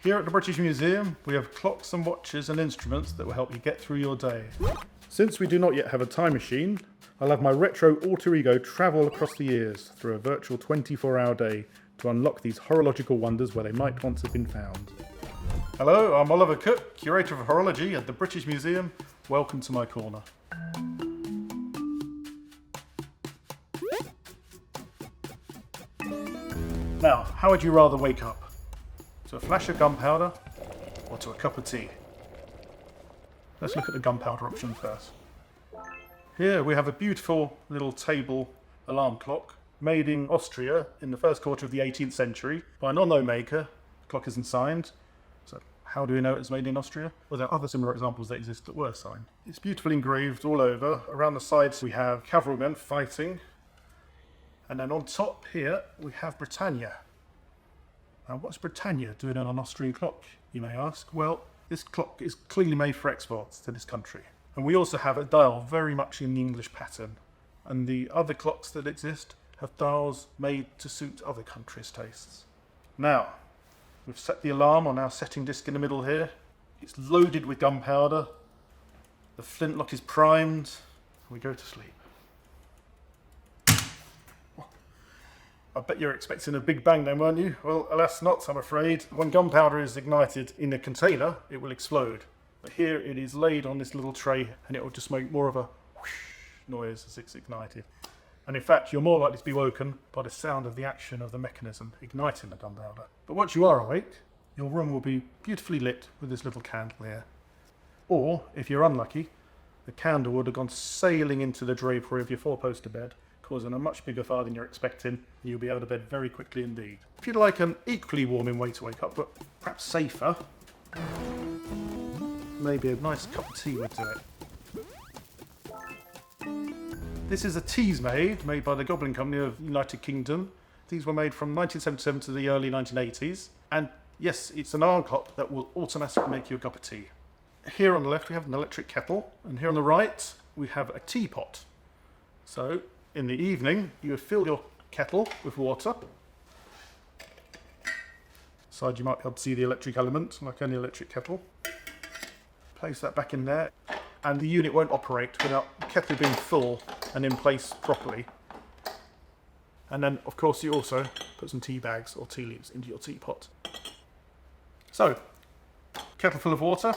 Here at the British Museum, we have clocks and watches and instruments that will help you get through your day. Since we do not yet have a time machine, I'll have my retro alter ego travel across the years through a virtual 24-hour day to unlock these horological wonders where they might once have been found. Hello, I'm Oliver Cooke, Curator of Horology at the British Museum. Welcome to my corner. Now, how would you rather wake up? To a flash of gunpowder or to a cup of tea? Let's look at the gunpowder option first. Here we have a beautiful little table alarm clock made in Austria in the first quarter of the 18th century by an unknown maker. The clock isn't signed, so how do we know it was made in Austria? Well, there are other similar examples that exist that were signed. It's beautifully engraved all over. Around the sides we have cavalrymen fighting, and then on top here we have Britannia. Now, what's Britannia doing on an Austrian clock, you may ask? Well, this clock is clearly made for exports to this country. And we also have a dial very much in the English pattern. And the other clocks that exist have dials made to suit other countries' tastes. Now, we've set the alarm on our setting disc in the middle here. It's loaded with gunpowder. The flintlock is primed. And we go to sleep. I bet you're expecting a big bang then, weren't you? Well, alas not, I'm afraid. When gunpowder is ignited in a container, it will explode. But here it is laid on this little tray and it will just make more of a whoosh noise as it's ignited. And in fact, you're more likely to be woken by the sound of the action of the mechanism igniting the gunpowder. But once you are awake, your room will be beautifully lit with this little candle here. Or, if you're unlucky, the candle would have gone sailing into the drapery of your four-poster bed, causing a much bigger fire than you're expecting, and you'll be out of bed very quickly indeed. If you'd like an equally warming way to wake up, but perhaps safer, maybe a nice cup of tea would do it. This is a teas made by the Goblin Company of the United Kingdom. These were made from 1977 to the early 1980s, and yes, it's an alarm clock that will automatically make you a cup of tea. Here on the left we have an electric kettle, and here on the right we have a teapot. So, in the evening, you would fill your kettle with water. Side you might be able to see the electric element, like any electric kettle. Place that back in there, and the unit won't operate without the kettle being full and in place properly. And then, of course, you also put some tea bags or tea leaves into your teapot. So, kettle full of water,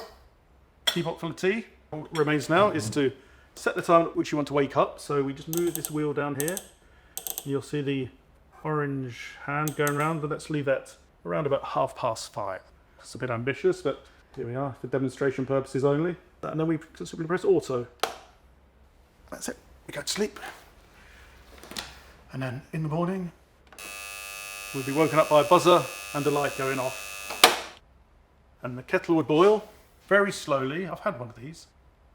teapot full of tea. What remains now is to set the time at which you want to wake up, so we just move this wheel down here. You'll see the orange hand going around, but let's leave that around about 5:30. It's a bit ambitious, but here we are, for demonstration purposes only. And then we simply press auto. That's it, we go to sleep. And then in the morning, we'll be woken up by a buzzer and a light going off. And the kettle would boil very slowly. I've had one of these.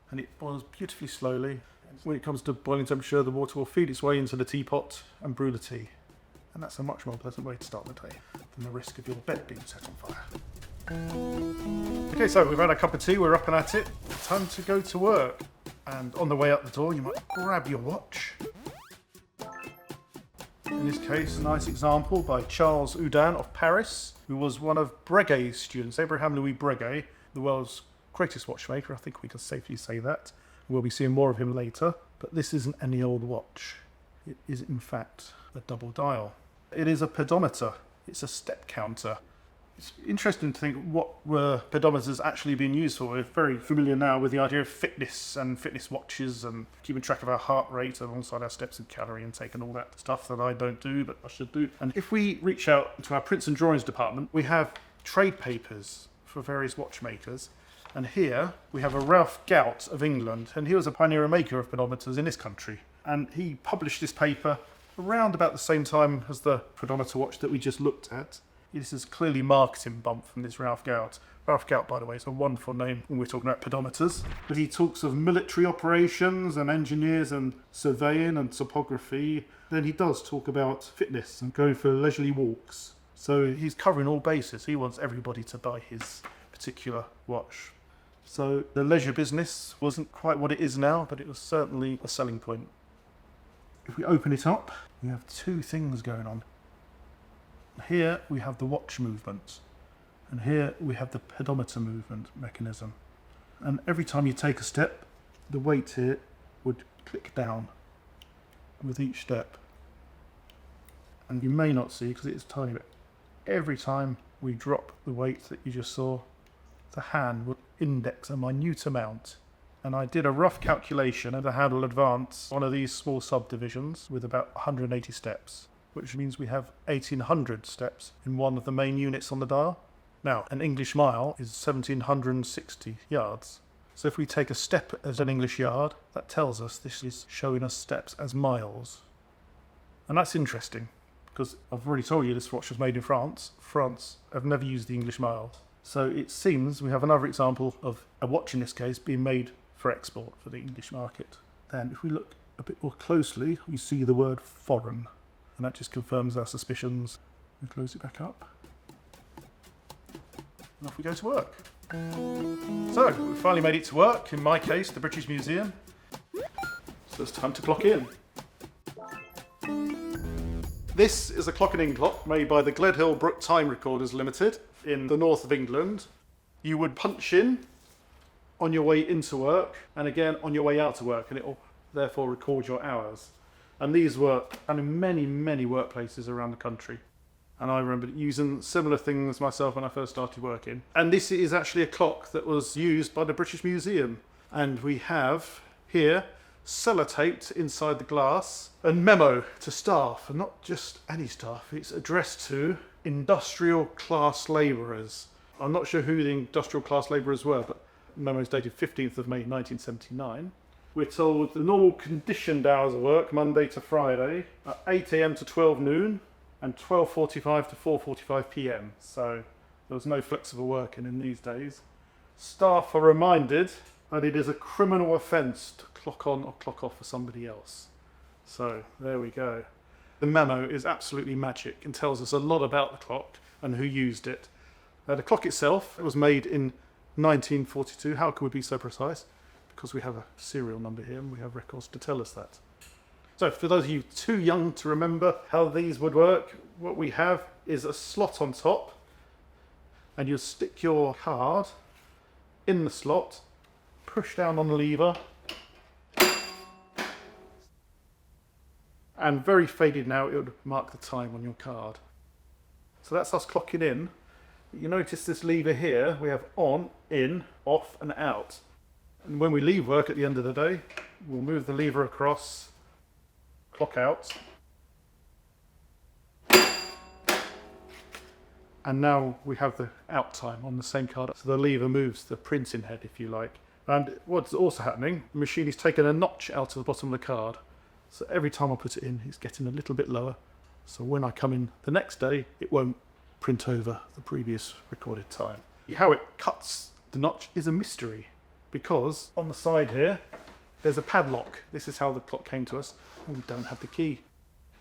And it boils beautifully slowly. When it comes to boiling temperature, the water will feed its way into the teapot and brew the tea. And that's a much more pleasant way to start the day than the risk of your bed being set on fire. Okay, so we've had a cup of tea, we're up and at it. Time to go to work. And on the way out the door, you might grab your watch. In this case, a nice example by Charles Houdin of Paris, who was one of Breguet's students, Abraham-Louis Breguet, the world's greatest watchmaker, I think we can safely say that. We'll be seeing more of him later, but this isn't any old watch. It is in fact a double dial. It is a pedometer. It's a step counter. It's interesting to think what were pedometers actually being used for. We're very familiar now with the idea of fitness and fitness watches and keeping track of our heart rate alongside our steps and calorie intake and all that stuff that I don't do, but I should do. And if we reach out to our prints and drawings department, we have trade papers for various watchmakers. And here we have a Ralph Gout of England, and he was a pioneer and maker of pedometers in this country. And he published this paper around about the same time as the pedometer watch that we just looked at. This is clearly marketing bump from this Ralph Gout. Ralph Gout, by the way, is a wonderful name when we're talking about pedometers. But he talks of military operations and engineers and surveying and topography. Then he does talk about fitness and going for leisurely walks. So he's covering all bases. He wants everybody to buy his particular watch. So the leisure business wasn't quite what it is now, but it was certainly a selling point. If we open it up, we have two things going on. Here we have the watch movement. And here we have the pedometer movement mechanism. And every time you take a step, the weight here would click down with each step. And you may not see because it is tiny, but every time we drop the weight that you just saw, the hand would index a minute amount. And I did a rough calculation, and the hand will advance one of these small subdivisions with about 180 steps, which means we have 1800 steps in one of the main units on the dial. Now, an English mile is 1760 yards. So if we take a step as an English yard, that tells us this is showing us steps as miles. And that's interesting, because I've already told you this watch was made in France. France have never used the English mile. So it seems we have another example of a watch in this case being made for export for the English market. Then if we look a bit more closely, we see the word foreign. And that just confirms our suspicions. We close it back up. And off we go to work. So, we finally made it to work, in my case, the British Museum. So it's time to clock in. This is a clock-in clock made by the Gledhill Brook Time Recorders Limited in the north of England. You would punch in on your way into work and again on your way out to work, and it will therefore record your hours. And these work in many, many workplaces around the country. And I remember using similar things myself when I first started working. And this is actually a clock that was used by the British Museum. And we have here, sellotaped inside the glass, a memo to staff, and not just any staff, it's addressed to industrial class labourers. I'm not sure who the industrial class labourers were, but the memo is dated 15th of May 1979. We're told the normal conditioned hours of work, Monday to Friday, are 8 AM to 12 noon, and 12:45 to 4:45 PM. So there was no flexible working in these days. Staff are reminded that it is a criminal offence to clock on or clock off for somebody else. So there we go. The memo is absolutely magic and tells us a lot about the clock and who used it. The clock itself was made in 1942. How can we be so precise? Because we have a serial number here and we have records to tell us that. So for those of you too young to remember how these would work, what we have is a slot on top, and you stick your card in the slot, push down on the lever, and very faded now, it would mark the time on your card. So that's us clocking in. You notice this lever here, we have on, in, off and out. And when we leave work at the end of the day, we'll move the lever across, clock out, and now we have the out time on the same card. So the lever moves the printing head, if you like. And what's also happening, the machine is taking a notch out of the bottom of the card. So every time I put it in, it's getting a little bit lower. So when I come in the next day, it won't print over the previous recorded time. How it cuts the notch is a mystery, because on the side here, there's a padlock. This is how the clock came to us, and we don't have the key.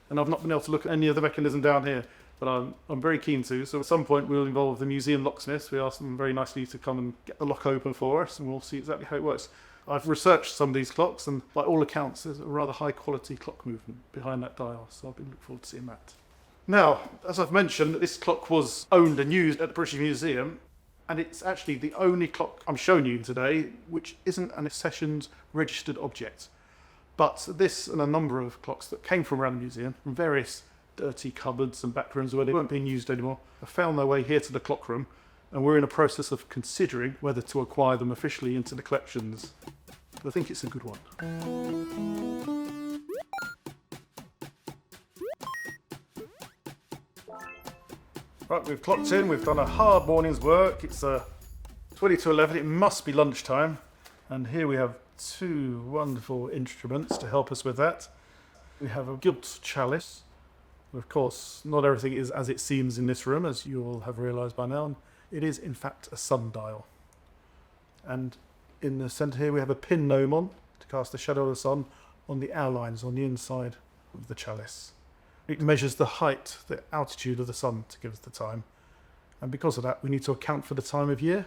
And I've not been able to look at any of the mechanism down here, but I'm very keen to. So at some point we'll involve the museum locksmiths. We ask them very nicely to come and get the lock open for us, and we'll see exactly how it works. I've researched some of these clocks, and by all accounts there's a rather high quality clock movement behind that dial, so I've been looking forward to seeing that. Now, as I've mentioned, this clock was owned and used at the British Museum, and it's actually the only clock I'm showing you today which isn't an accessions registered object. But this and a number of clocks that came from around the museum, from various dirty cupboards and back rooms where they weren't being used anymore, have found their way here to the clock room, and we're in a process of considering whether to acquire them officially into the collections. But I think it's a good one. Right, we've clocked in, we've done a hard morning's work. It's 20 to 11, it must be lunchtime. And here we have two wonderful instruments to help us with that. We have a gilt chalice. Of course, not everything is as it seems in this room, as you all have realised by now. It is, in fact, a sundial. And in the centre here we have a pin gnomon to cast the shadow of the sun on the hour lines on the inside of the chalice. It measures the height, the altitude of the sun to give us the time. And because of that, we need to account for the time of year.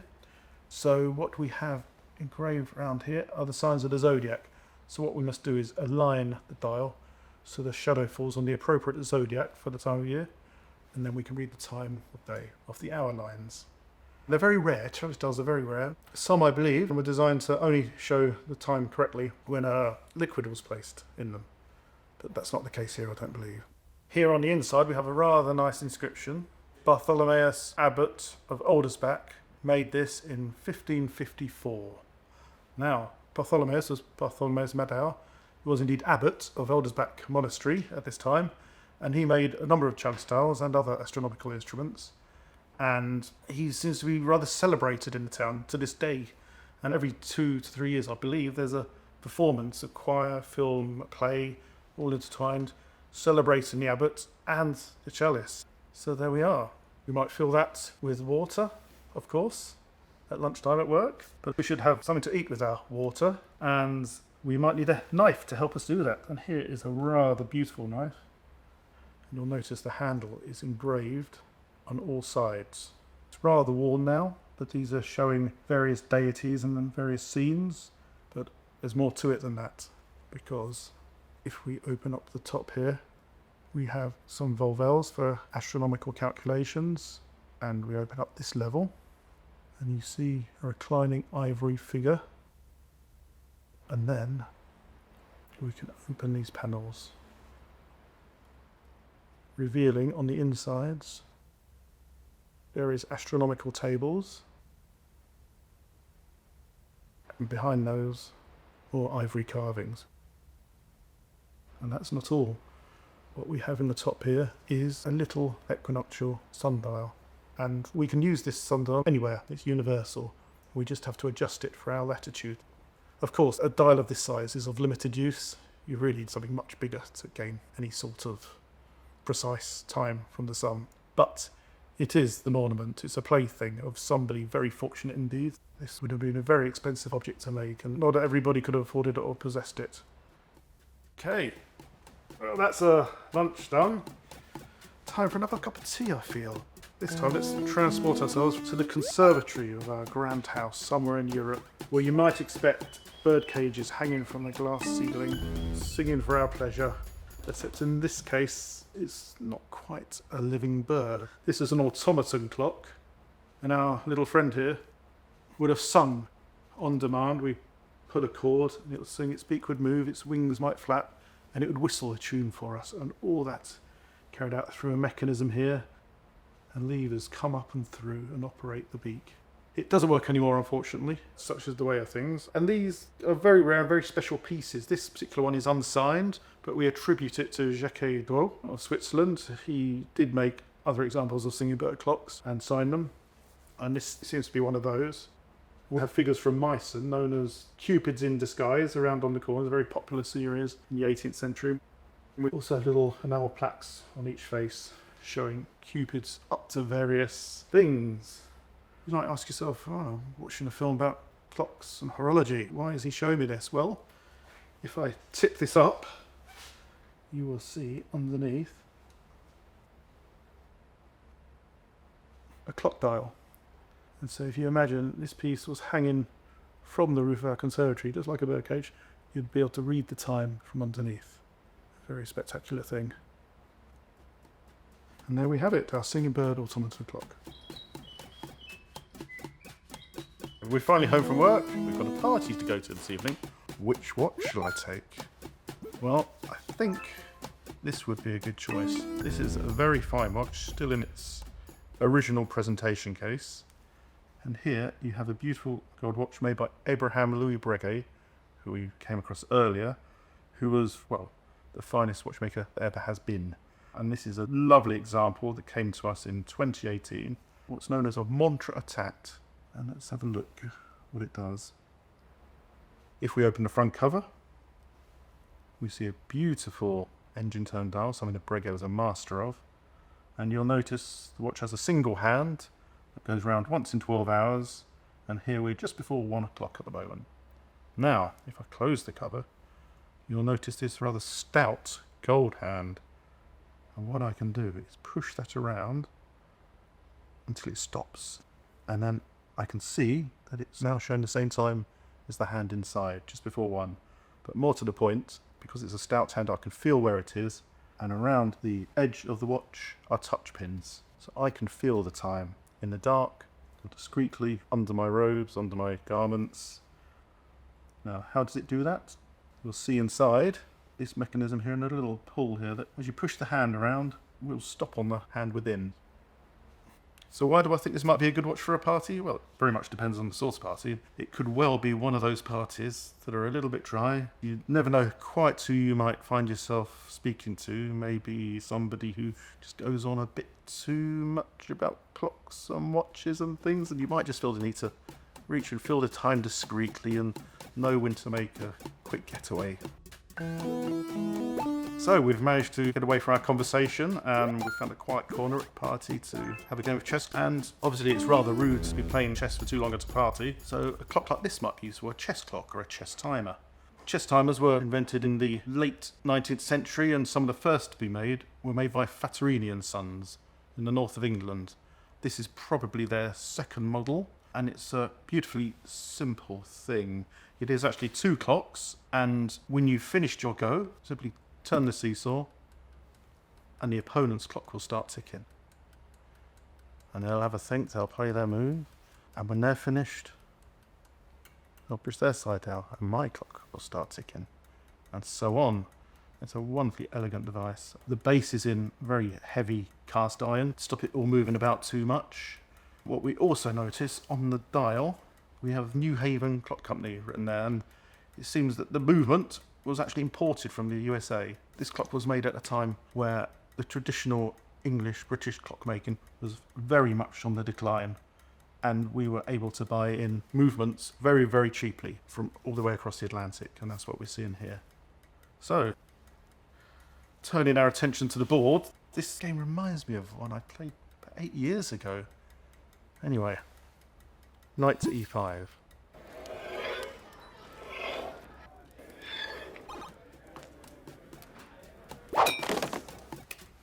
So what we have engraved around here are the signs of the zodiac. So what we must do is align the dial so the shadow falls on the appropriate zodiac for the time of year, and then we can read the time of day off the hour lines. They're very rare, chalice dials are very rare. Some, I believe, were designed to only show the time correctly when a liquid was placed in them. But that's not the case here, I don't believe. Here on the inside we have a rather nice inscription. Bartholomeus Abbot of Aldersbach made this in 1554. Now, Bartholomeus was Bartholomeus Madau, who was indeed abbot of Aldersbach Monastery at this time, and he made a number of chalice dials and other astronomical instruments. And he seems to be rather celebrated in the town to this day. And every 2 to 3 years, I believe, there's a performance, a choir, film, play, all intertwined, celebrating the abbot and the chalice. So there we are. We might fill that with water, of course, at lunchtime at work. But we should have something to eat with our water, and we might need a knife to help us do that. And here is a rather beautiful knife. And you'll notice the handle is engraved on all sides. It's rather worn now, but these are showing various deities and then various scenes. But there's more to it than that, because if we open up the top here, we have some volvelles for astronomical calculations, and we open up this level, and you see a reclining ivory figure, and then we can open these panels, revealing on the insides various astronomical tables, and behind those more ivory carvings. And that's not all. What we have in the top here is a little equinoctial sundial, and we can use this sundial anywhere. It's universal. We just have to adjust it for our latitude. Of course, a dial of this size is of limited use. You really need something much bigger to gain any sort of precise time from the sun. But it is the ornament. It's a plaything of somebody very fortunate indeed. This would have been a very expensive object to make, and not everybody could have afforded it or possessed it. Okay, well, that's lunch done. Time for another cup of tea, I feel. This time let's transport ourselves to the conservatory of our grand house somewhere in Europe, where you might expect bird cages hanging from the glass ceiling, singing for our pleasure. Except in this case, it's not quite a living bird. This is an automaton clock, and our little friend here would have sung on demand. We put a chord, and it would sing, its beak would move, its wings might flap, and it would whistle a tune for us, and all that carried out through a mechanism here, and levers come up and through and operate the beak. It doesn't work anymore, unfortunately, such is the way of things. And these are very rare and very special pieces. This particular one is unsigned, but we attribute it to Jacques Drouot of Switzerland. He did make other examples of singing bird clocks and sign them, and this seems to be one of those. We have figures from Meissen known as Cupids in Disguise around on the corners, a very popular series in the 18th century. We also have little enamel plaques on each face showing Cupids up to various things. You might ask yourself, oh, I'm watching a film about clocks and horology. Why is he showing me this? Well, if I tip this up, you will see underneath a clock dial. And so if you imagine this piece was hanging from the roof of our conservatory, just like a birdcage, you'd be able to read the time from underneath. A very spectacular thing. And there we have it, our singing bird automaton clock. We're finally home from work. We've got a party to go to this evening. Which watch shall I take? Well, I think this would be a good choice. This is a very fine watch, still in its original presentation case. And here you have a beautiful gold watch made by Abraham-Louis Breguet, who we came across earlier, who was, well, the finest watchmaker there ever has been. And this is a lovely example that came to us in 2018, what's known as a montre à tat. And let's have a look what it does. If we open the front cover, we see a beautiful engine tone dial, something that Breguet was a master of. And you'll notice the watch has a single hand that goes round once in 12 hours, and here we're just before 1 o'clock at the moment. Now, if I close the cover, you'll notice this rather stout gold hand. And what I can do is push that around until it stops. And then I can see that it's now showing the same time as the hand inside, just before 1. But more to the point, because it's a stout hand, I can feel where it is, and around the edge of the watch are touch pins. So I can feel the time in the dark discreetly under my robes, under my garments. Now, how does it do that? You'll see inside this mechanism here and a little pull here that as you push the hand around, will stop on the hand within. So why do I think this might be a good watch for a party? Well, it very much depends on the source party. It could well be one of those parties that are a little bit dry. You never know quite who you might find yourself speaking to. Maybe somebody who just goes on a bit too much about clocks and watches and things, and you might just feel the need to reach and fill the time discreetly and know when to make a quick getaway. So we've managed to get away from our conversation and we found a quiet corner at the party to have a game of chess, and obviously it's rather rude to be playing chess for too long at a party, so a clock like this might be used for a chess clock or a chess timer. Chess timers were invented in the late 19th century, and some of the first to be made were made by Fattorini and Sons in the north of England. This is probably their second model, and it's a beautifully simple thing. It is actually 2 clocks, and when you've finished your go, simply turn the seesaw, and the opponent's clock will start ticking. And they'll have a think, they'll play their move, and when they're finished, they'll push their side out, and my clock will start ticking, and so on. It's a wonderfully elegant device. The base is in very heavy cast iron to stop it all moving about too much. What we also notice on the dial, we have New Haven Clock Company written there, and it seems that the movement was actually imported from the USA. This clock was made at a time where the traditional English-British clockmaking was very much on the decline, and we were able to buy in movements very, very cheaply from all the way across the Atlantic, and that's what we're seeing here. So, turning our attention to the board, this game reminds me of one I played about 8 years ago. Anyway, knight to e5.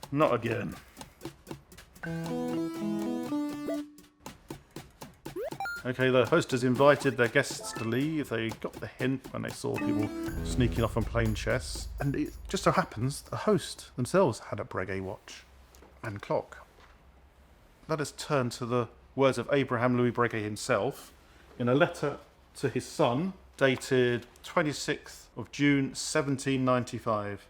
Not again. Okay, the host has invited their guests to leave. They got the hint when they saw people sneaking off and playing chess. And it just so happens the host themselves had a Breguet watch and clock. Let us turn to the words of Abraham-Louis Breguet himself in a letter to his son dated 26th of June 1795.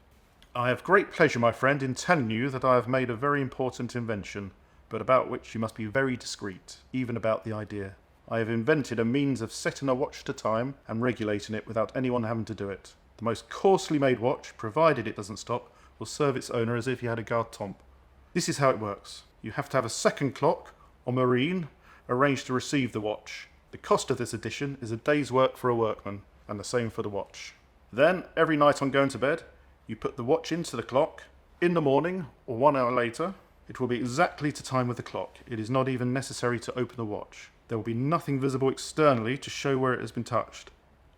I have great pleasure, my friend, in telling you that I have made a very important invention, but about which you must be very discreet, even about the idea. I have invented a means of setting a watch to time and regulating it without anyone having to do it. The most coarsely made watch, provided it doesn't stop, will serve its owner as if he had a garde-temps. This is how it works. You have to have a second clock, or marine, arranged to receive the watch. The cost of this addition is a day's work for a workman, and the same for the watch. Then, every night on going to bed, you put the watch into the clock. In the morning, or 1 hour later, it will be exactly to time with the clock. It is not even necessary to open the watch. There will be nothing visible externally to show where it has been touched.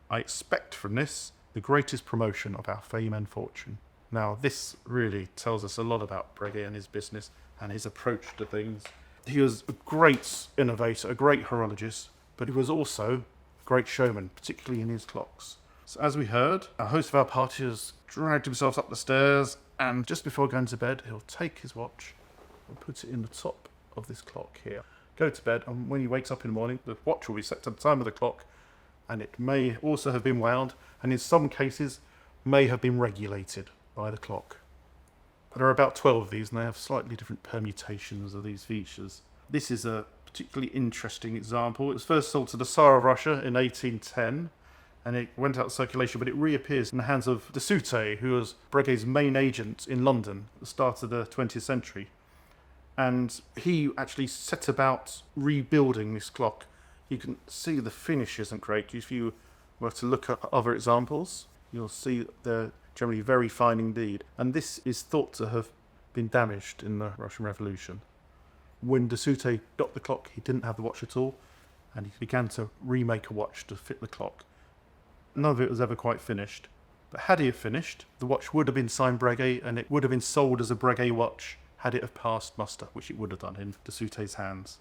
I expect from this the greatest promotion of our fame and fortune. Now, this really tells us a lot about Breguet and his business and his approach to things. He was a great innovator, a great horologist, but he was also a great showman, particularly in his clocks. So as we heard, our host of our party has dragged himself up the stairs, and just before going to bed, he'll take his watch and put it in the top of this clock here. Go to bed, and when he wakes up in the morning, the watch will be set to the time of the clock, and it may also have been wound, and in some cases may have been regulated by the clock. There are about 12 of these, and they have slightly different permutations of these features. This is a particularly interesting example. It was first sold to the Tsar of Russia in 1810, and it went out of circulation, but it reappears in the hands of de Sautet, who was Breguet's main agent in London at the start of the 20th century. And he actually set about rebuilding this clock. You can see the finish isn't great. If you were to look at other examples, you'll see that they're generally very fine indeed. And this is thought to have been damaged in the Russian Revolution. When de Sautet got the clock, he didn't have the watch at all, and he began to remake a watch to fit the clock. None of it was ever quite finished. But had he have finished, the watch would have been signed Breguet, and it would have been sold as a Breguet watch had it have passed muster, which it would have done in de Sautet's hands.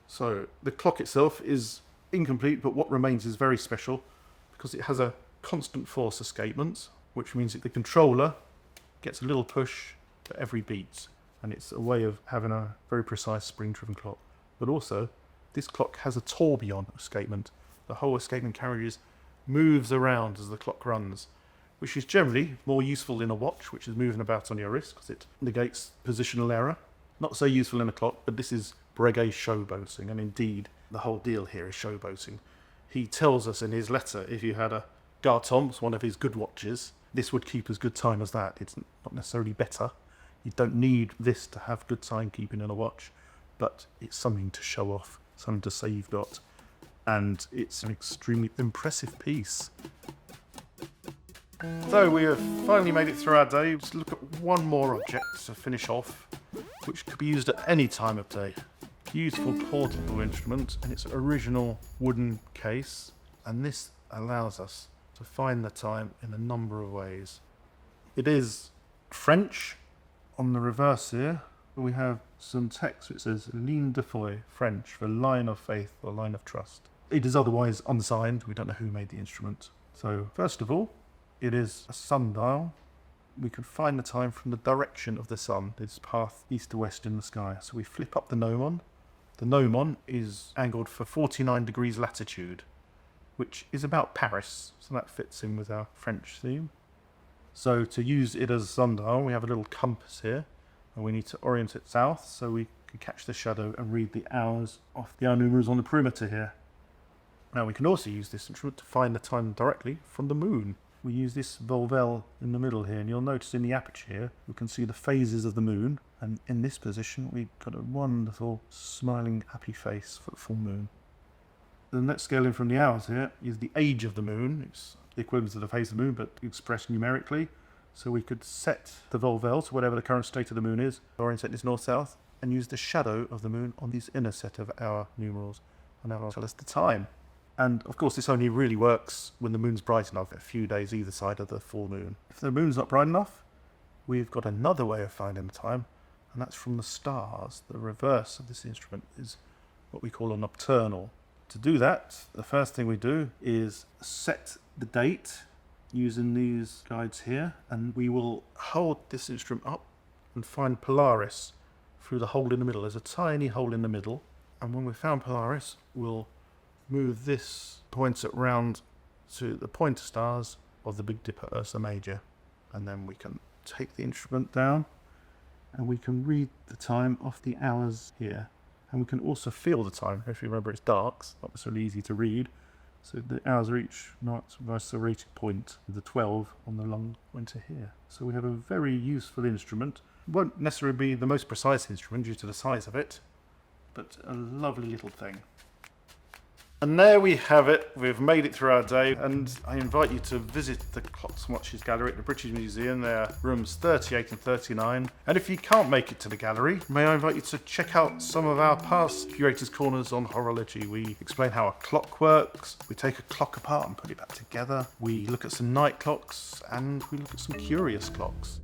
So the clock itself is incomplete, but what remains is very special because it has a constant force escapement, which means that the controller gets a little push for every beat, and it's a way of having a very precise spring-driven clock. But also, This clock has a tourbillon escapement. The whole escapement carriage moves around as the clock runs, which is generally more useful in a watch, which is moving about on your wrist, because it negates positional error. Not so useful in a clock, but this is Breguet showboating, and indeed, the whole deal here is showboating. He tells us in his letter, if you had a Gartom's, one of his good watches, this would keep as good time as that. It's not necessarily better. You don't need this to have good timekeeping in a watch, but it's something to show off, something to say you've got. And it's an extremely impressive piece. So we have finally made it through our day. Let's look at one more object to finish off, which could be used at any time of day. Beautiful portable instrument in its original wooden case, and this allows us to find the time in a number of ways. It is French. On the reverse here we have some text which says Ligne de foi, French for line of faith or line of trust. It is otherwise unsigned. We don't know who made the instrument. So first of all, it is a sundial. We can find the time from the direction of the sun, its path east to west in the sky. So we flip up the gnomon. The gnomon is angled for 49 degrees latitude, which is about Paris, so that fits in with our French theme. So to use it as a sundial, we have a little compass here, and we need to orient it south so we can catch the shadow and read the hours off the hour numerals on the perimeter here. Now we can also use this instrument to find the time directly from the moon. We use this Volvelle in the middle here, and you'll notice in the aperture here, we can see the phases of the moon, and in this position we've got a wonderful smiling happy face for the full moon. The next scale in from the hours here is the age of the moon. It's the equivalent of the phase of the moon, but expressed numerically. So we could set the Volvelle to whatever the current state of the moon is, orient this north-south, and use the shadow of the moon on this inner set of hour numerals, and that will tell us the time. And of course this only really works when the moon's bright enough, a few days either side of the full moon. If the moon's not bright enough, we've got another way of finding the time, and that's from the stars. The reverse of this instrument is what we call a nocturnal. To do that, the first thing we do is set the date using these guides here, and we will hold this instrument up and find Polaris through the hole in the middle. There's a tiny hole in the middle, and when we've found Polaris, we'll move this pointer round to the pointer stars of the Big Dipper Ursa Major, and then we can take the instrument down and we can read the time off the hours here, and we can also feel the time. If you remember, it's dark, it's not necessarily easy to read, so the hours are each nice serrated point with the 12 on the long pointer here. So we have a very useful instrument. It won't necessarily be the most precise instrument due to the size of it, but a lovely little thing. And there we have it. We've made it through our day, and I invite you to visit the Clocks and Watches Gallery at the British Museum. They're rooms 38 and 39. And if you can't make it to the gallery, may I invite you to check out some of our past Curator's Corners on horology. We explain how a clock works, we take a clock apart and put it back together, we look at some night clocks, and we look at some curious clocks.